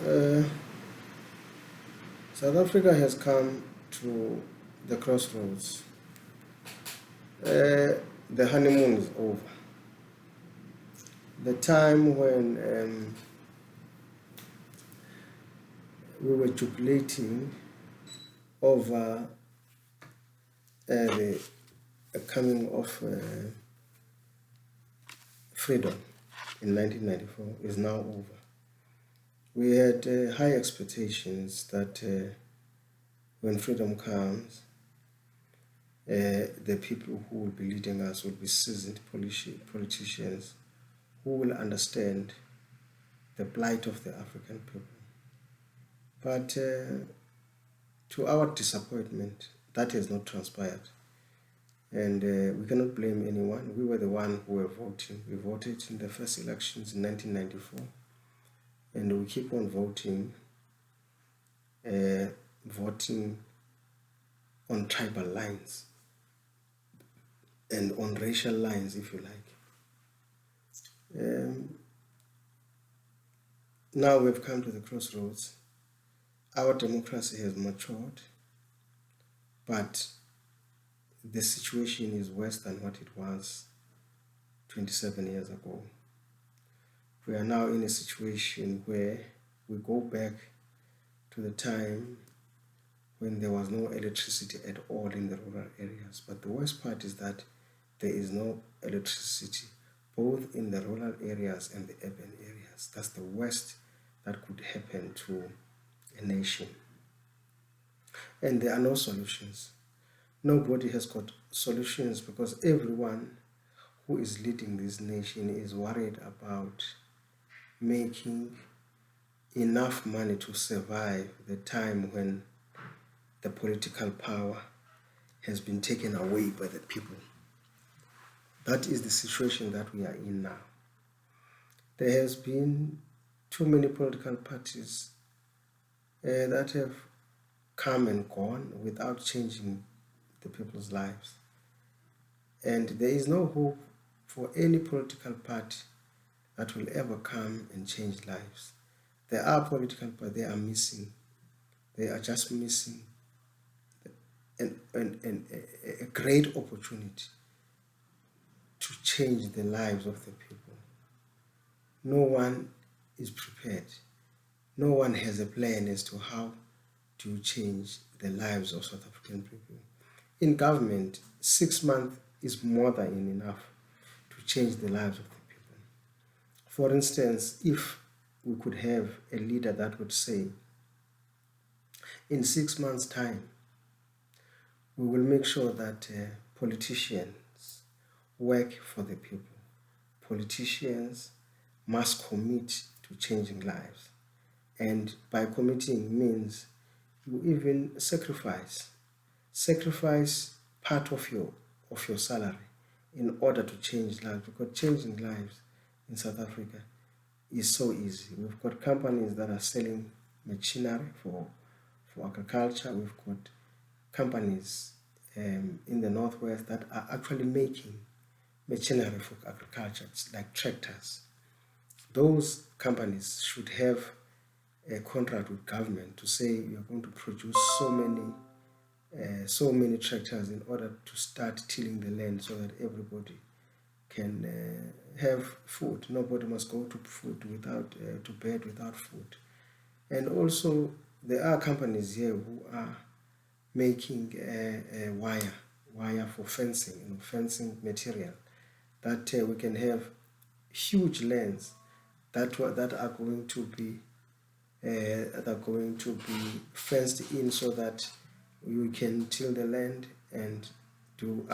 Uh, South Africa has come to the crossroads. The honeymoon is over. The time when we were jubilating over the coming of freedom in 1994 is now over. We had high expectations that when freedom comes, the people who will be leading us will be seasoned politicians who will understand the plight of the African people. But to our disappointment, that has not transpired. And we cannot blame anyone. We were the one who were voting. We voted in the first elections in 1994. And we keep on voting, voting on tribal lines and on racial lines, if you like. Now we've come to the crossroads. Our democracy has matured, but the situation is worse than what it was 27 years ago. We are now in a situation where we go back to the time when there was no electricity at all in the rural areas. But the worst part is that there is no electricity both in the rural areas and the urban areas. That's the worst that could happen to a nation. And there are no solutions. Nobody has got solutions because everyone who is leading this nation is worried about making enough money to survive the time when the political power has been taken away by the people. That is the situation that we are in now. There has been too many political parties that have come and gone without changing the people's lives. And there is no hope for any political party that will ever come and change lives. There are political parties, they are missing. They are just missing a great opportunity to change the lives of the people. No one is prepared. No one has a plan as to how to change the lives of South African people. In government, 6 months is more than enough to change the lives of the people. For instance, if we could have a leader that would say, in 6 months' time, we will make sure that politicians work for the people. Politicians must commit to changing lives. And by committing means you even sacrifice part of your salary in order to change lives, because changing lives in South Africa is so easy. We've got companies that are selling machinery for agriculture. We've got companies in the Northwest that are actually making machinery for agriculture, like tractors. Those companies should have a contract with government to say you're going to produce so many tractors in order to start tilling the land so that everybody can have food. Nobody must go to bed without food. And also there are companies here who are making wire for fencing, fencing material, that we can have huge lands that are going to be fenced in so that you can till the land and do.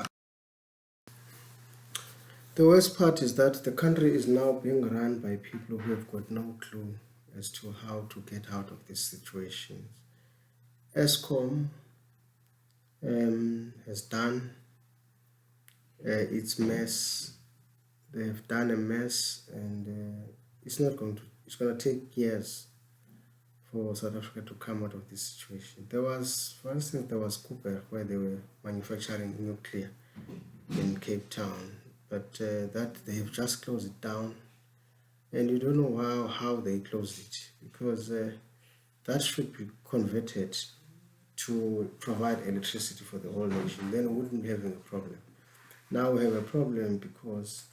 The worst part is that the country is now being run by people who have got no clue as to how to get out of this situation. ESCOM has done its mess. They have done a mess, and it's going to take years for South Africa to come out of this situation. For instance, there was Cooper, where they were manufacturing nuclear in Cape Town, but that they have just closed it down and you don't know how they closed it, because that should be converted to provide electricity for the whole nation. Then we wouldn't be having a problem. Now we have a problem because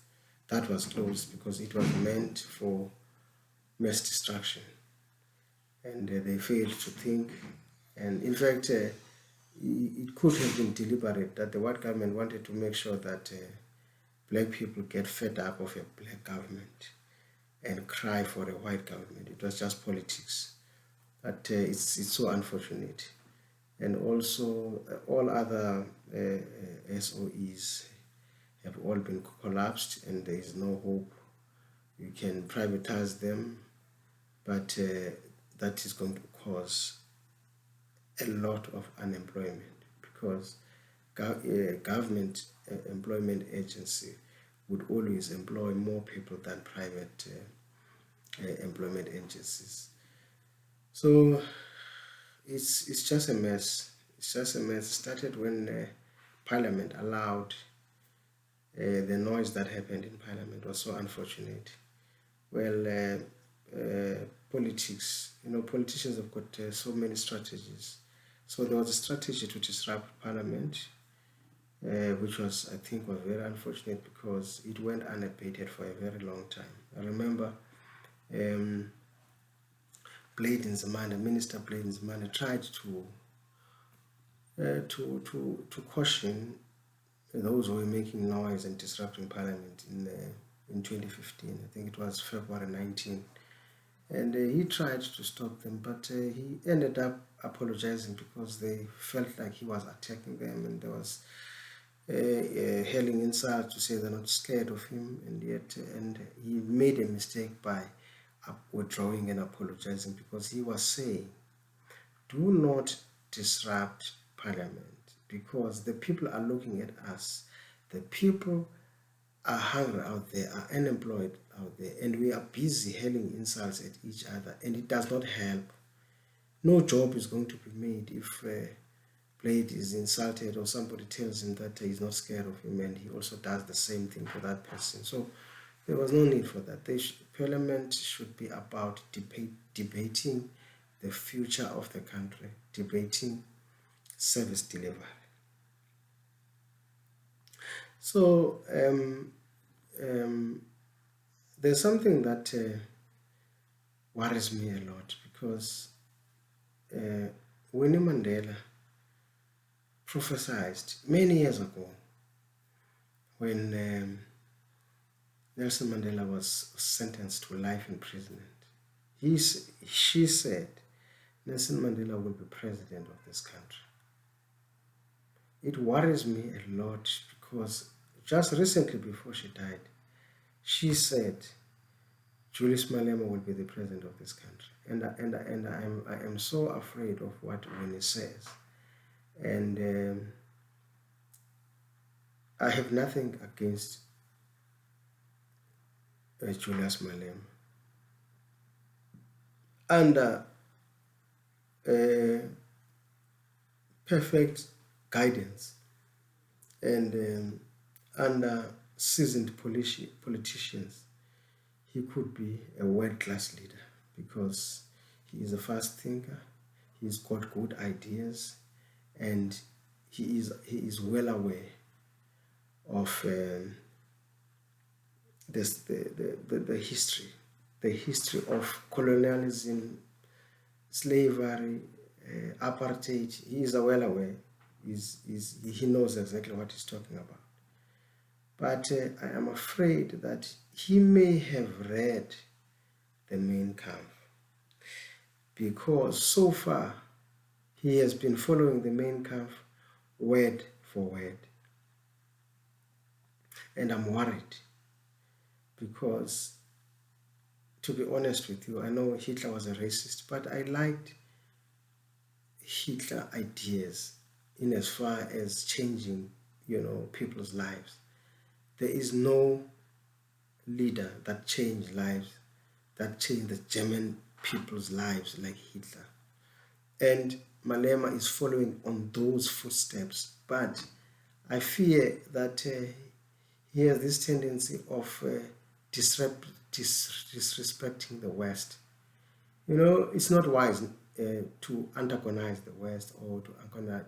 that was closed, because it was meant for mass destruction, and they failed to think. And in fact, it could have been deliberate, that the white government wanted to make sure that black people get fed up of a black government and cry for a white government. It was just politics. But it's so unfortunate. And also, all other SOEs have all been collapsed, and there is no hope. You can privatize them, but that is going to cause a lot of unemployment, because government employment agency would always employ more people than private employment agencies. So it's just a mess. It's just a mess. It started when Parliament allowed the noise that happened in Parliament. Was so unfortunate. Well, politics, politicians have got so many strategies. So there was a strategy to disrupt Parliament, which was, I think, was very unfortunate, because it went unabated for a very long time. I remember Minister Blade Nzimande tried to caution those who were making noise and disrupting Parliament in 2015. I think it was February 19. And he tried to stop them, but he ended up apologizing, because they felt like he was attacking them, and there was hurling insults to say they're not scared of him, and he made a mistake by withdrawing and apologizing, because he was saying, do not disrupt Parliament, because the people are looking at us. The people are hungry out there, are unemployed out there, and we are busy hurling insults at each other, and it does not help. No job is going to be made if Blade is insulted, or somebody tells him that he's not scared of him, and he also does the same thing to that person. So there was no need for that. Parliament should be about debating the future of the country, debating service delivery. So there's something that worries me a lot, because Winnie Mandela prophesied many years ago, when Nelson Mandela was sentenced to life imprisonment. She said Nelson Mandela will be president of this country. It worries me a lot, because just recently, before she died, she said Julius Malema will be the president of this country, and I am so afraid of what Winnie says, and I have nothing against Julius Malema. Under perfect guidance and under seasoned politicians, he could be a world-class leader, because he is a fast thinker, he's got good ideas, and he is well aware of the history of colonialism, slavery, apartheid. He is well aware. He knows exactly what he's talking about. But I am afraid that he may have read the Mein Kampf, because so far he has been following the Mein Kampf word for word. And I'm worried, because, to be honest with you, I know Hitler was a racist, but I liked Hitler ideas in as far as changing, people's lives. There is no leader that changed lives, that changed the German people's lives like Hitler. And Malema is following on those footsteps, but I fear that he has this tendency of disrespecting the West. It's not wise to antagonize the West or to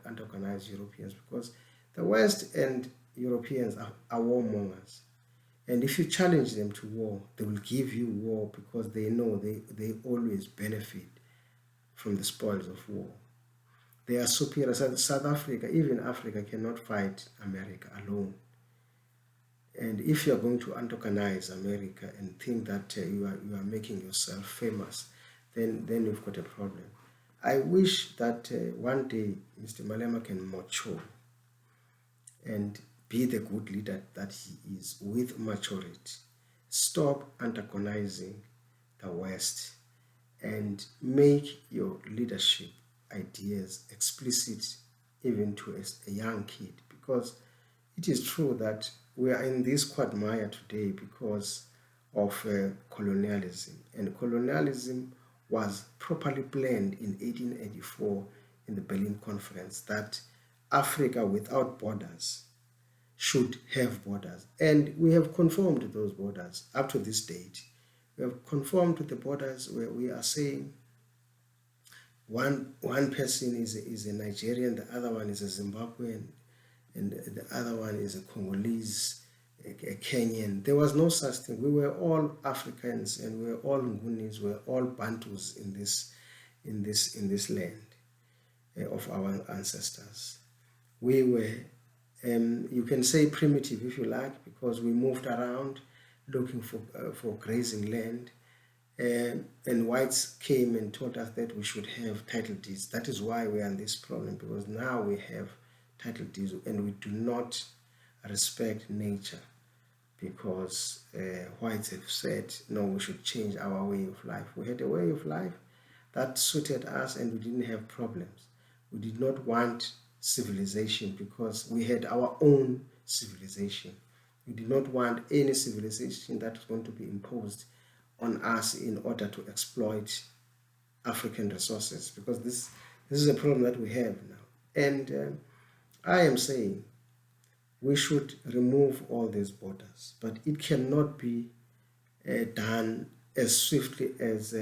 antagonize Europeans, because the West and Europeans are warmongers. And if you challenge them to war, they will give you war, because they know they always benefit from the spoils of war. They are superior. South Africa, even Africa, cannot fight America alone. And if you are going to antagonize America and think that you are making yourself famous, then you've got a problem. I wish that one day Mr. Malema can mature and be the good leader that he is, with maturity. Stop antagonizing the West and make your leadership ideas explicit even to a young kid, because it is true that we are in this quagmire today because of colonialism, and colonialism was properly planned in 1884 in the Berlin Conference, that Africa without borders should have borders, and we have conformed to those borders up to this date. We have conformed to the borders where we are saying one person is a Nigerian, the other one is a Zimbabwean, and the other one is a Congolese, a Kenyan. There was no such thing. We were all Africans, and we were all Ngunis, we were all Bantus in this land of our ancestors. We were, you can say, primitive if you like, because we moved around looking for grazing land. And whites came and told us that we should have title deeds. That is why we are in this problem, because now we have title deeds and we do not respect nature, because whites have said, no, we should change our way of life. We had a way of life that suited us and we didn't have problems. We did not want civilization because we had our own civilization. We did not want any civilization that was going to be imposed on us in order to exploit African resources, because this is a problem that we have now. And I am saying we should remove all these borders, but it cannot be done as swiftly as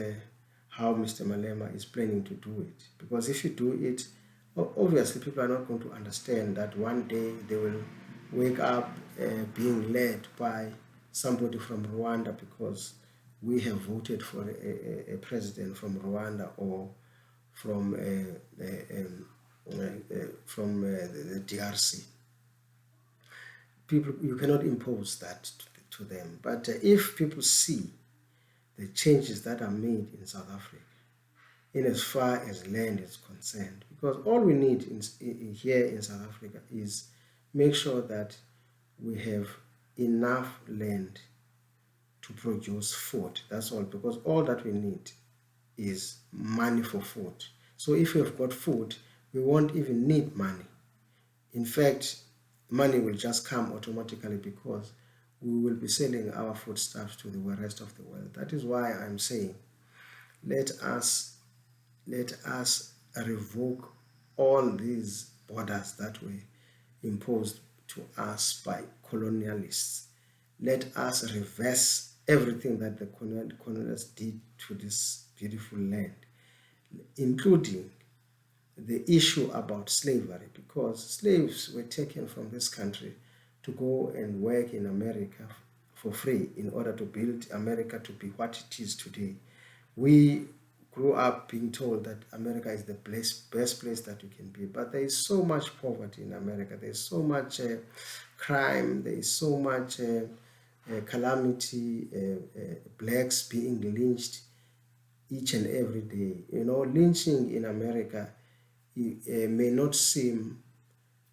how Mr. Malema is planning to do it. Because if you do it, obviously people are not going to understand that one day they will wake up being led by somebody from Rwanda, because we have voted for a president from Rwanda or from the DRC. People, you cannot impose that to them. But if people see the changes that are made in South Africa, in as far as land is concerned, because all we need here in South Africa is make sure that we have enough land to produce food. That's all, because all that we need is money for food. So if we've got food, we won't even need money. In fact, money will just come automatically, because we will be selling our foodstuffs to the rest of the world. That is why I'm saying let us revoke all these borders that were imposed to us by colonialists. Let us reverse everything that the colonialists did to this beautiful land, including the issue about slavery, because slaves were taken from this country to go and work in America for free in order to build America to be what it is today. We grew up being told that America is the best place that you can be, but there is so much poverty in America. There is so much crime. There is so much calamity, blacks being lynched each and every day. Lynching in America may not seem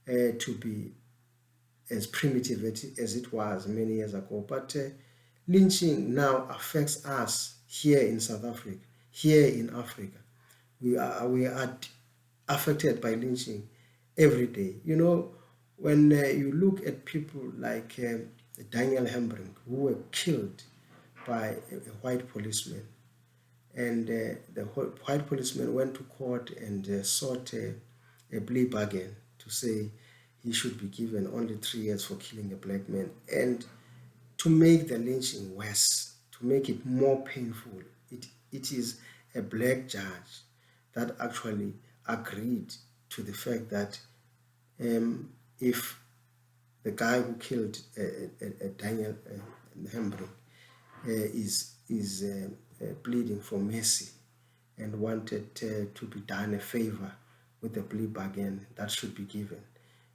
to be as primitive as it was many years ago, but lynching now affects us here in South Africa, here in Africa. We are affected by lynching every day. When you look at people like Daniel Hembring, who were killed by a white policeman, and the white policeman went to court and sought a plea bargain to say he should be given only 3 years for killing a black man. And to make the lynching worse, to make it more painful, it is a black judge that actually agreed to the fact that if the guy who killed Daniel Hembring is pleading for mercy and wanted to be done a favor with the plea bargain that should be given.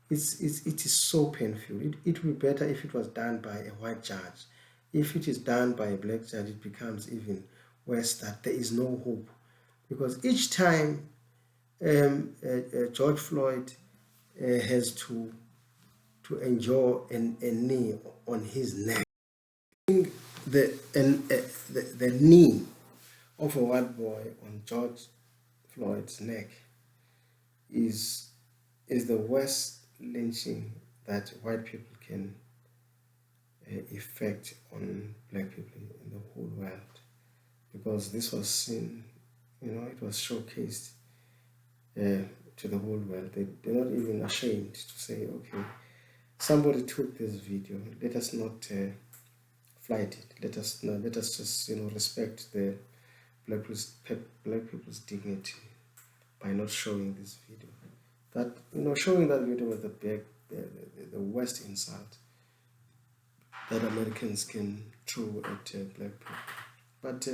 It is so painful. It would be better if it was done by a white judge. If it is done by a black judge, it becomes even worse, that there is no hope. Because each time George Floyd has to endure a knee on his neck, the knee of a white boy on George Floyd's neck is the worst lynching that white people can effect on black people in the whole world, because this was seen, it was showcased to the whole world. They're not even ashamed to say, okay, somebody took this video, let us not flight it. Let us just respect the black people's dignity by not showing this video. That showing that video was the worst insult that Americans can throw at black people. But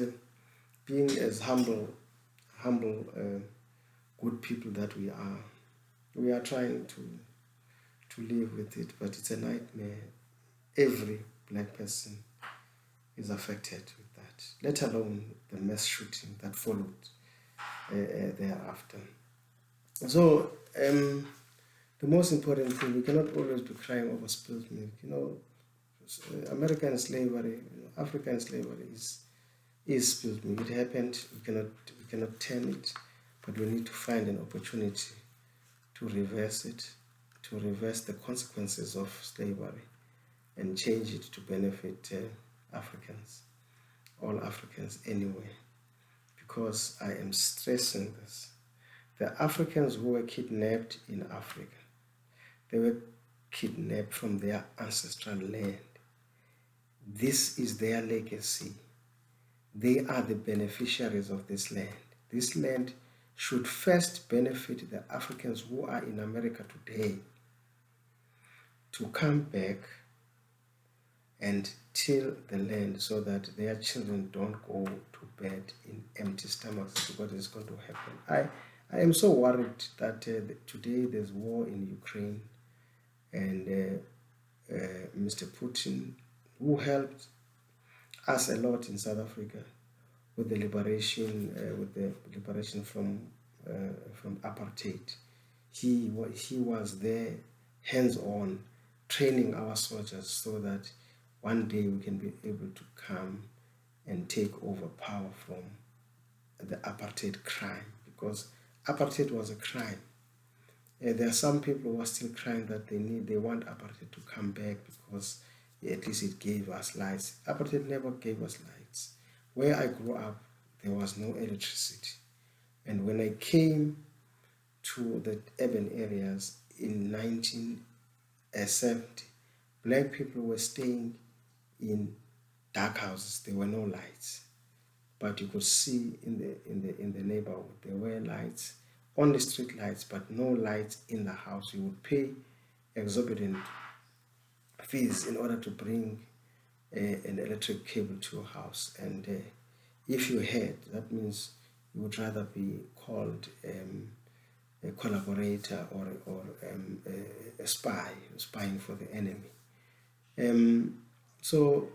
being as humble, good people that we are trying to live with it. But it's a nightmare. Every black person is affected with that, let alone the mass shooting that followed thereafter. So the most important thing, we cannot always be crying over spilled milk. American slavery, African slavery is spilled milk. It happened. We cannot turn it, but we need to find an opportunity to reverse it, to reverse the consequences of slavery, and change it to benefit Africans, all Africans anyway. Because I am stressing this. The Africans who were kidnapped in Africa, they were kidnapped from their ancestral land. This is their legacy. They are the beneficiaries of this land. This land should first benefit the Africans who are in America today to come back and till the land so that their children don't go to bed in empty stomachs, because it's going to happen. I am so worried that today there's war in Ukraine, and Mr. Putin, who helped us a lot in South Africa with the liberation from apartheid. He was there, hands-on, training our soldiers so that one day we can be able to come and take over power from the apartheid crime, because apartheid was a crime. There are some people who are still crying that they want apartheid to come back because at least it gave us lights. Apartheid never gave us lights. Where I grew up, there was no electricity. And when I came to the urban areas in 1970, black people were staying in dark houses. There were no lights. But you could see in the neighborhood, there were lights, only street lights, but no lights in the house. You would pay exorbitant fees in order to bring an electric cable to your house. And if you had, that means you would rather be called a collaborator or a spy, spying for the enemy. So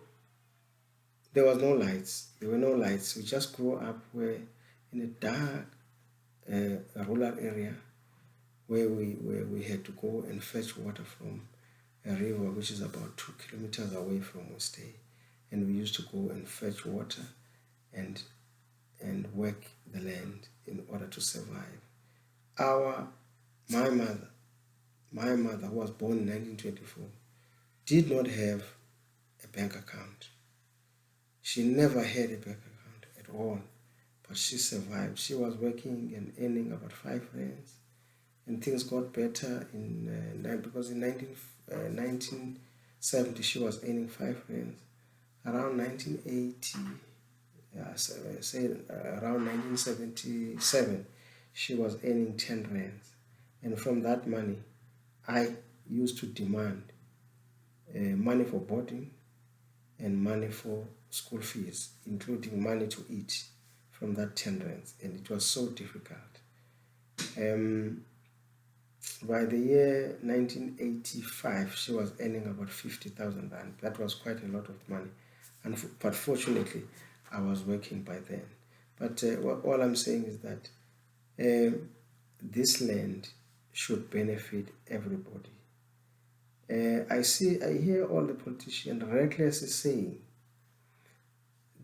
there was no lights. There were no lights. We just grew up in a dark rural area where we had to go and fetch water from a river which is about 2 kilometers away from where we stay. And we used to go and fetch water and work the land in order to survive. My mother, who was born in 1924, did not have a bank account. She never had a bank account at all, but she survived. She was working and earning about 5 rands, and things got better because in 1970 she was earning 5 rands. around 1980, say around 1977, she was earning 10 rands. And from that money, I used to demand money for boarding and money for school fees, including money to eat from that 10 rands. And it was so difficult. Um, by the year 1985, she was earning about 50,000 rand. That was quite a lot of money. But fortunately, I was working by then. But all I'm saying is that this land should benefit everybody. I hear all the politicians recklessly saying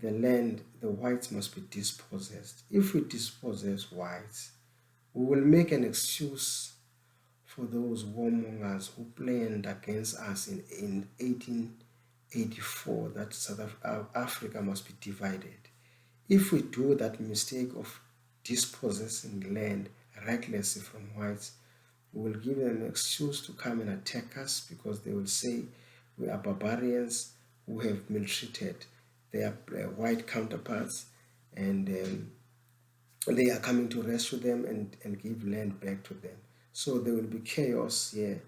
the land, the whites must be dispossessed. If we dispossess whites, we will make an excuse for those warmongers who planned against us in 1884 that Africa must be divided. If we do that mistake of dispossessing land recklessly from whites, we will give them an excuse to come and attack us because they will say we are barbarians who have mistreated their white counterparts, and they are coming to rescue them and give land back to them. So there will be chaos here,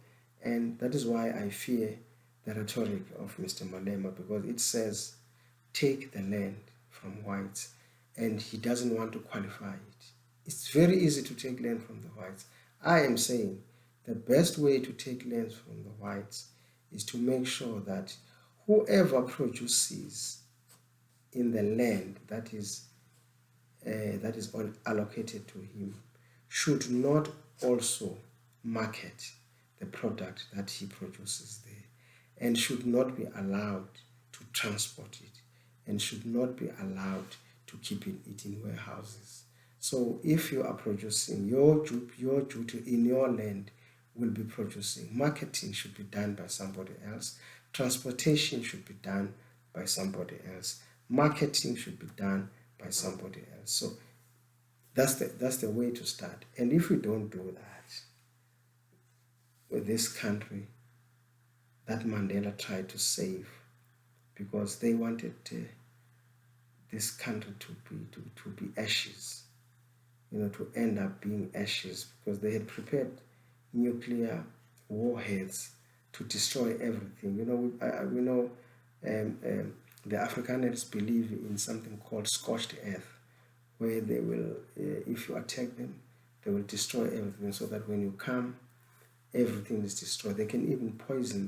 and that is why I fear the rhetoric of Mr. Malema, because it says take the land from whites, and he doesn't want to qualify it. It's very easy to take land from the whites. I am saying the best way to take lands from the whites is to make sure that whoever produces in the land that is allocated to him should not also market the product that he produces there, and should not be allowed to transport it, and should not be allowed to keep it in warehouses. So if you are producing, your duty in your land will be producing. Marketing should be done by somebody else. Transportation should be done by somebody else. Marketing should be done by somebody else. So that's the way to start. And if we don't do that with this country that Mandela tried to save, because they wanted this country to be ashes, to end up being ashes, because they had prepared nuclear warheads to destroy everything. We know the Afrikaners believe in something called scorched earth, where they will, if you attack them, they will destroy everything, so that when you come, everything is destroyed. They can even poison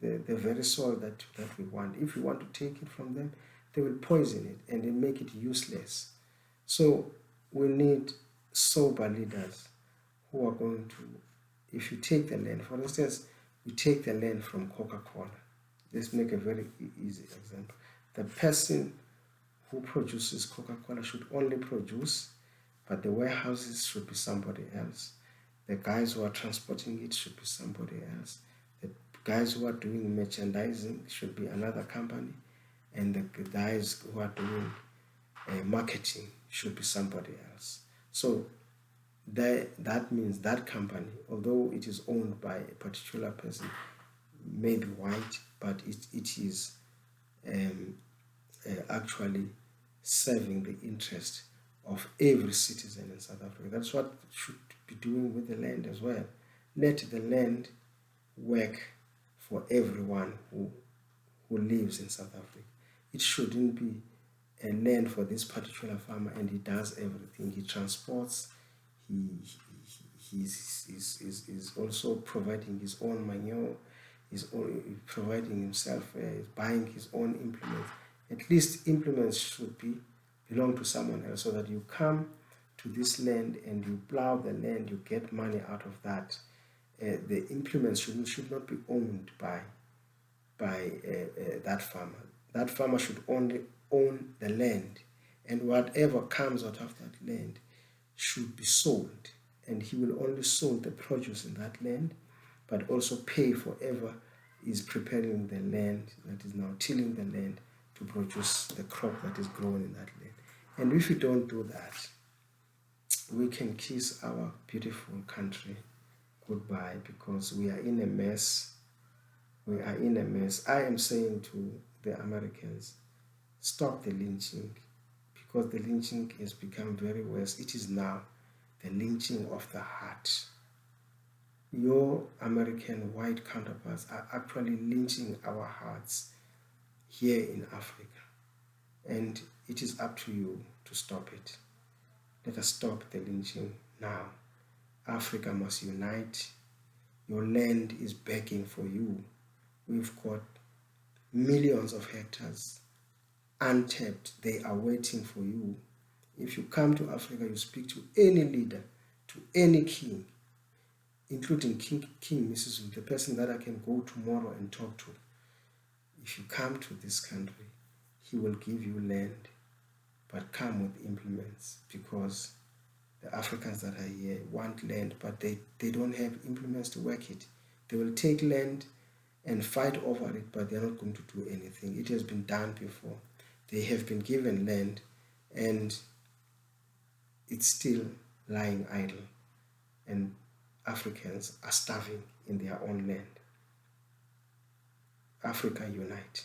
the very soil that we want. If we want to take it from them, they will poison it and then make it useless. So we need sober leaders who are going to, if you take the land, for instance, you take the land from Coca-Cola. Let's make a very easy example. The person who produces Coca-Cola should only produce, but the warehouses should be somebody else. The guys who are transporting it should be somebody else. The guys who are doing merchandising should be another company. And the guys who are doing marketing should be somebody else. So that means that company, although it is owned by a particular person, may be white, but it is actually serving the interest of every citizen in South Africa. That's what should be doing with the land as well. Let the land work for everyone who lives in South Africa. It shouldn't be a land for this particular farmer and he does everything. He transports, he's also providing his own manure, he's providing himself, buying his own implements. At least implements should belong to someone else, so that you come to this land and you plow the land, you get money out of that. The implements should not be owned by that farmer. That farmer should only own the land, and whatever comes out of that land should be sold, and he will only sell the produce in that land, but also pay for whoever is preparing the land, that is now tilling the land to produce the crop that is grown in that land. And if we don't do that, we can kiss our beautiful country goodbye, because we are in a mess. We are in a mess. I am saying to the Americans, stop the lynching, because the lynching has become very worse. It is now the lynching of the heart. Your American white counterparts are actually lynching our hearts here in Africa. And it is up to you to stop it. Let us stop the lynching now. Africa must unite. Your land is begging for you. We've got millions of hectares untapped. They are waiting for you. If you come to Africa, you speak to any leader, to any king, including King Mrs. the person that I can go tomorrow and talk to. If you come to this country, he will give you land, but come with implements, because the Africans that are here want land, but they don't have implements to work it. They will take land and fight over it, but they're not going to do anything. It has been done before. They have been given land, and it's still lying idle, and Africans are starving in their own land. Africa unite.